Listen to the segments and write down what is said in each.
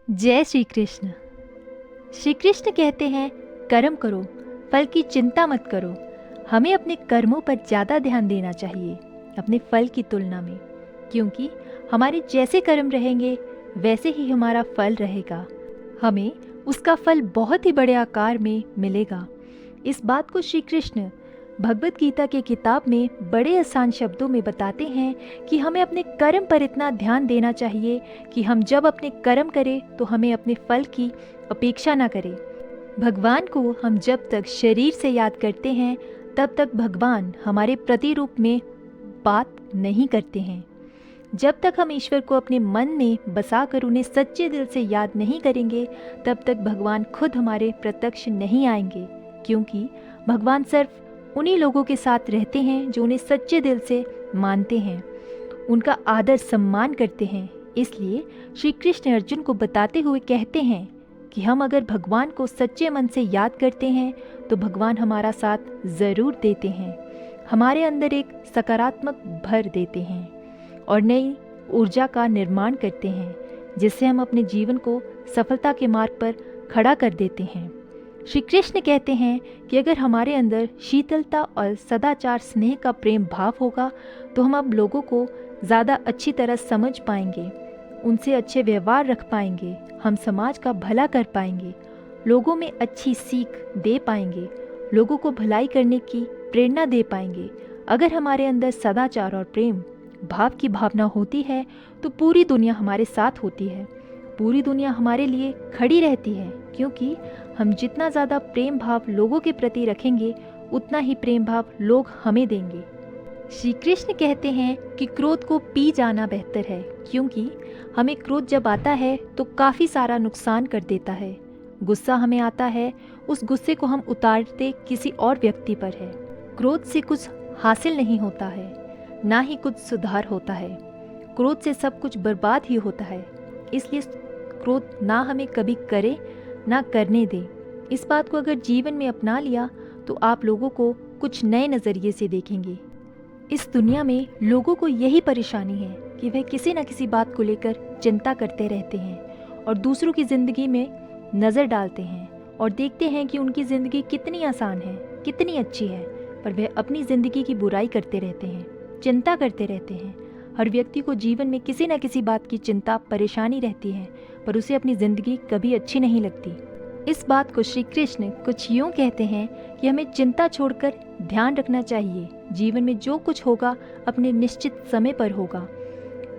जय श्री कृष्ण। श्री कृष्ण कहते हैं, कर्म करो, फल की चिंता मत करो। हमें अपने कर्मों पर ज़्यादा ध्यान देना चाहिए अपने फल की तुलना में, क्योंकि हमारे जैसे कर्म रहेंगे वैसे ही हमारा फल रहेगा। हमें उसका फल बहुत ही बड़े आकार में मिलेगा। इस बात को श्री कृष्ण भगवत गीता के किताब में बड़े आसान शब्दों में बताते हैं कि हमें अपने कर्म पर इतना ध्यान देना चाहिए कि हम जब अपने कर्म करें तो हमें अपने फल की अपेक्षा ना करें। भगवान को हम जब तक शरीर से याद करते हैं तब तक भगवान हमारे प्रतिरूप में बात नहीं करते हैं। जब तक हम ईश्वर को अपने मन में बसाकर उन्हें सच्चे दिल से याद नहीं करेंगे तब तक भगवान खुद हमारे प्रत्यक्ष नहीं आएंगे, क्योंकि भगवान सिर्फ उन्हीं लोगों के साथ रहते हैं जो उन्हें सच्चे दिल से मानते हैं, उनका आदर सम्मान करते हैं। इसलिए श्री कृष्ण अर्जुन को बताते हुए कहते हैं कि हम अगर भगवान को सच्चे मन से याद करते हैं तो भगवान हमारा साथ ज़रूर देते हैं, हमारे अंदर एक सकारात्मक भर देते हैं और नई ऊर्जा का निर्माण करते हैं, जिससे हम अपने जीवन को सफलता के मार्ग पर खड़ा कर देते हैं। श्री कृष्ण कहते हैं कि अगर हमारे अंदर शीतलता और सदाचार स्नेह का प्रेम भाव होगा तो हम अब लोगों को ज़्यादा अच्छी तरह समझ पाएंगे, उनसे अच्छे व्यवहार रख पाएंगे, हम समाज का भला कर पाएंगे, लोगों में अच्छी सीख दे पाएंगे, लोगों को भलाई करने की प्रेरणा दे पाएंगे। अगर हमारे अंदर सदाचार और प्रेम भाव की भावना होती है तो पूरी दुनिया हमारे साथ होती है, पूरी दुनिया हमारे लिए खड़ी रहती है, क्योंकि हम जितना ज़्यादा प्रेम भाव लोगों के प्रति रखेंगे उतना ही प्रेम भाव लोग हमें देंगे। श्री कृष्ण कहते हैं कि क्रोध को पी जाना बेहतर है, क्योंकि हमें क्रोध जब आता है तो काफ़ी सारा नुकसान कर देता है। गुस्सा हमें आता है, उस गुस्से को हम उतारते किसी और व्यक्ति पर है। क्रोध से कुछ हासिल नहीं होता है, ना ही कुछ सुधार होता है। क्रोध से सब कुछ बर्बाद ही होता है। इसलिए क्रोध ना हमें कभी करे ना करने दे। इस बात को अगर जीवन में अपना लिया तो आप लोगों को कुछ नए नज़रिए से देखेंगे। इस दुनिया में लोगों को यही परेशानी है कि वह किसी न किसी बात को लेकर चिंता करते रहते हैं और दूसरों की ज़िंदगी में नज़र डालते हैं और देखते हैं कि उनकी ज़िंदगी कितनी आसान है, कितनी अच्छी है, पर वह अपनी ज़िंदगी की बुराई करते रहते हैं, चिंता करते रहते हैं। हर व्यक्ति को जीवन में किसी न किसी बात की चिंता परेशानी रहती है, पर उसे अपनी ज़िंदगी कभी अच्छी नहीं लगती। इस बात को श्री कृष्ण कुछ यूँ कहते हैं कि हमें चिंता छोड़कर ध्यान रखना चाहिए। जीवन में जो कुछ होगा अपने निश्चित समय पर होगा,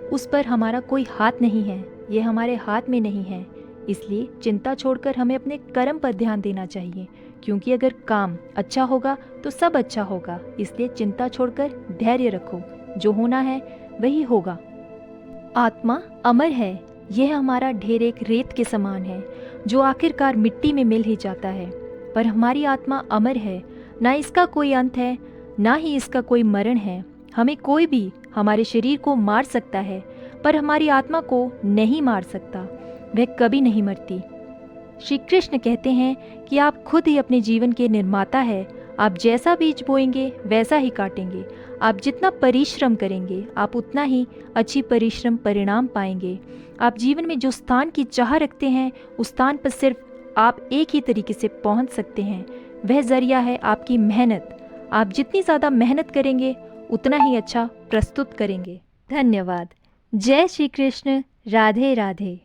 उस पर हमारा कोई हाथ नहीं है, ये हमारे हाथ में नहीं है। इसलिए चिंता छोड़कर हमें अपने कर्म पर ध्यान देना चाहिए, क्योंकि अगर काम अच्छा होगा तो सब अच्छा होगा। इसलिए चिंता छोड़कर धैर्य रखो, जो होना है वही होगा। आत्मा अमर है, यह हमारा ढेर एक रेत के समान है जो आखिरकार मिट्टी में मिल ही जाता है, पर हमारी आत्मा अमर है, ना इसका कोई अंत है ना ही इसका कोई मरण है। हमें कोई भी हमारे शरीर को मार सकता है, पर हमारी आत्मा को नहीं मार सकता, वह कभी नहीं मरती। श्री कृष्ण कहते हैं कि आप खुद ही अपने जीवन के निर्माता है। आप जैसा बीज बोएंगे वैसा ही काटेंगे। आप जितना परिश्रम करेंगे आप उतना ही अच्छी परिश्रम परिणाम पाएंगे। आप जीवन में जो स्थान की चाह रखते हैं उस स्थान पर सिर्फ आप एक ही तरीके से पहुंच सकते हैं, वह जरिया है आपकी मेहनत। आप जितनी ज़्यादा मेहनत करेंगे उतना ही अच्छा प्रस्तुत करेंगे। धन्यवाद। जय श्री कृष्ण। राधे राधे।